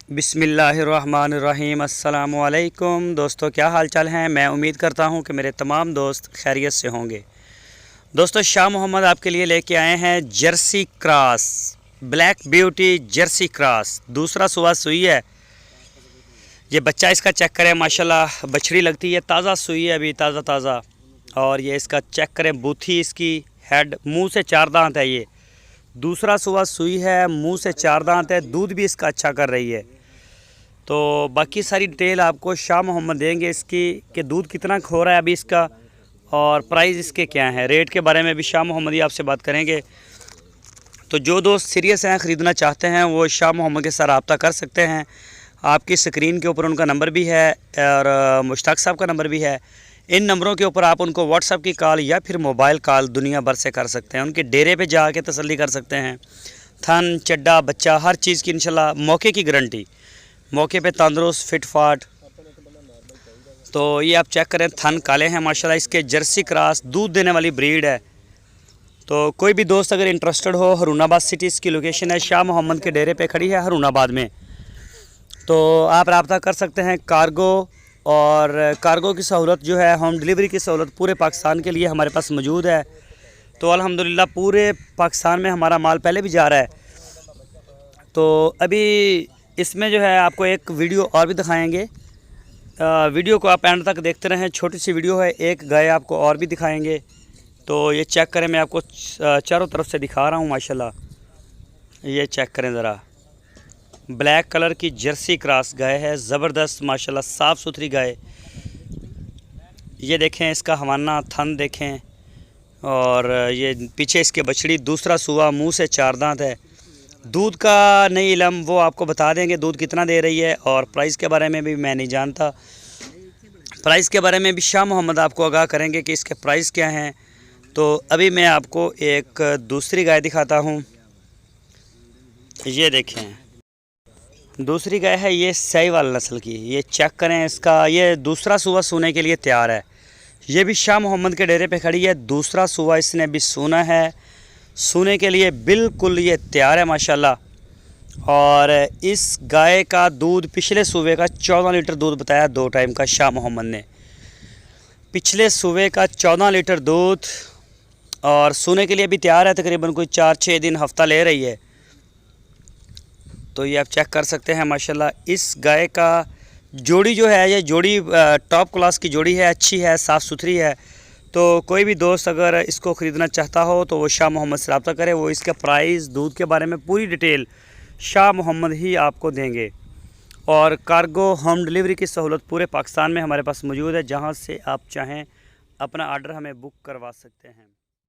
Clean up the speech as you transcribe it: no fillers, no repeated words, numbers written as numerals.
बिस्मिल्लाहिर्रहमानिर्रहीम। अस्सलामुअलैकुम दोस्तों, क्या हाल चाल हैं। मैं उम्मीद करता हूं कि मेरे तमाम दोस्त खैरियत से होंगे। दोस्तों, शाह मोहम्मद आपके लिए लेके आए हैं Jersey cross, black beauty Jersey cross. दूसरा सुबह सुई है। ये बच्चा इसका चेक करें, माशाल्लाह बछड़ी लगती है, ताज़ा सुई है, अभी ताज़ा ताज़ा। और ये इसका चेक करें, बूथी इसकी, हेड, मुँह से 4 दांत है। ये दूसरा सुबह सुई है, मुंह से 4 दांत है, दूध भी इसका अच्छा कर रही है। तो बाकी सारी डिटेल आपको शाह मोहम्मद देंगे इसकी, कि दूध कितना खो रहा है अभी इसका, और प्राइस इसके क्या है, रेट के बारे में भी शाह मोहम्मद ही आपसे बात करेंगे। तो जो दोस्त सीरियस हैं, ख़रीदना चाहते हैं, वो शाह मोहम्मद के साथ रब्ता कर सकते हैं। आपकी स्क्रीन के ऊपर उनका नंबर भी है और मुश्ताक साहब का नंबर भी है। इन नंबरों के ऊपर आप उनको व्हाट्सएप की कॉल या फिर मोबाइल कॉल दुनिया भर से कर सकते हैं। उनके डेरे पे जाके तसल्ली कर सकते हैं। थन, चड्डा, बच्चा, हर चीज़ की इंशाल्लाह मौके की गारंटी, मौके पे तंदुरुस्त फिट फाट। तो ये आप चेक करें, थन काले हैं माशाल्लाह इसके। जर्सी क्रॉस दूध देने वाली ब्रीड है। तो कोई भी दोस्त अगर इंटरेस्टेड हो, हरूनाबाद सिटी इसकी लोकेशन है। शाह मोहम्मद के डेरे पे खड़ी है हरूनाबाद में। तो आप रब्ता कर सकते हैं। कार्गो की सहूलत जो है, होम डिलीवरी की सहूलत पूरे पाकिस्तान के लिए हमारे पास मौजूद है। तो अल्हम्दुलिल्लाह पूरे पाकिस्तान में हमारा माल पहले भी जा रहा है। तो अभी इसमें जो है आपको एक वीडियो और भी दिखाएंगे। वीडियो को आप एंड तक देखते रहें। छोटी सी वीडियो है, एक गाय आपको और भी दिखाएंगे। तो ये चेक करें, मैं आपको चारों तरफ से दिखा रहा हूँ माशाल्लाह। ये चेक करें ज़रा, ब्लैक कलर की जर्सी क्रॉस गाय है, ज़बरदस्त माशाल्लाह, साफ़ सुथरी गाय। ये देखें इसका हवाना, थन देखें, और ये पीछे इसके बछड़ी। दूसरा सुबह, मुंह से 4 दांत है। दूध का नहीं इलम, वो आपको बता देंगे दूध कितना दे रही है। और प्राइस के बारे में भी मैं नहीं जानता। प्राइस के बारे में भी शाह मोहम्मद आपको आगाह करेंगे कि इसके प्राइस क्या हैं। तो अभी मैं आपको एक दूसरी गाय दिखाता हूँ। ये देखें, दूसरी गाय है ये साहिवाल नस्ल की। ये चेक करें इसका, ये दूसरा सुबह सोने के लिए तैयार है। ये भी शाह मोहम्मद के डेरे पे खड़ी है। दूसरा सुबह इसने भी सोना है, सोने के लिए बिल्कुल ये तैयार है माशाल्लाह। और इस गाय का दूध पिछले सुबह का 14 लीटर दूध बताया, 2 टाइम का शाह मोहम्मद ने। पिछले सुबह का 14 लीटर दूध, और सोने के लिए भी तैयार है। तकरीबन कोई 4-6 दिन हफ्ता ले रही है। तो ये आप चेक कर सकते हैं माशाल्लाह। इस गाय का जोड़ी जो है, ये जोड़ी टॉप क्लास की जोड़ी है, अच्छी है, साफ़ सुथरी है। तो कोई भी दोस्त अगर इसको ख़रीदना चाहता हो तो वो शाह मोहम्मद से रब्ता करे। वो इसका प्राइस, दूध के बारे में पूरी डिटेल शाह मोहम्मद ही आपको देंगे। और कार्गो, होम डिलीवरी की सहूलत पूरे पाकिस्तान में हमारे पास मौजूद है। जहाँ से आप चाहें अपना आर्डर हमें बुक करवा सकते हैं।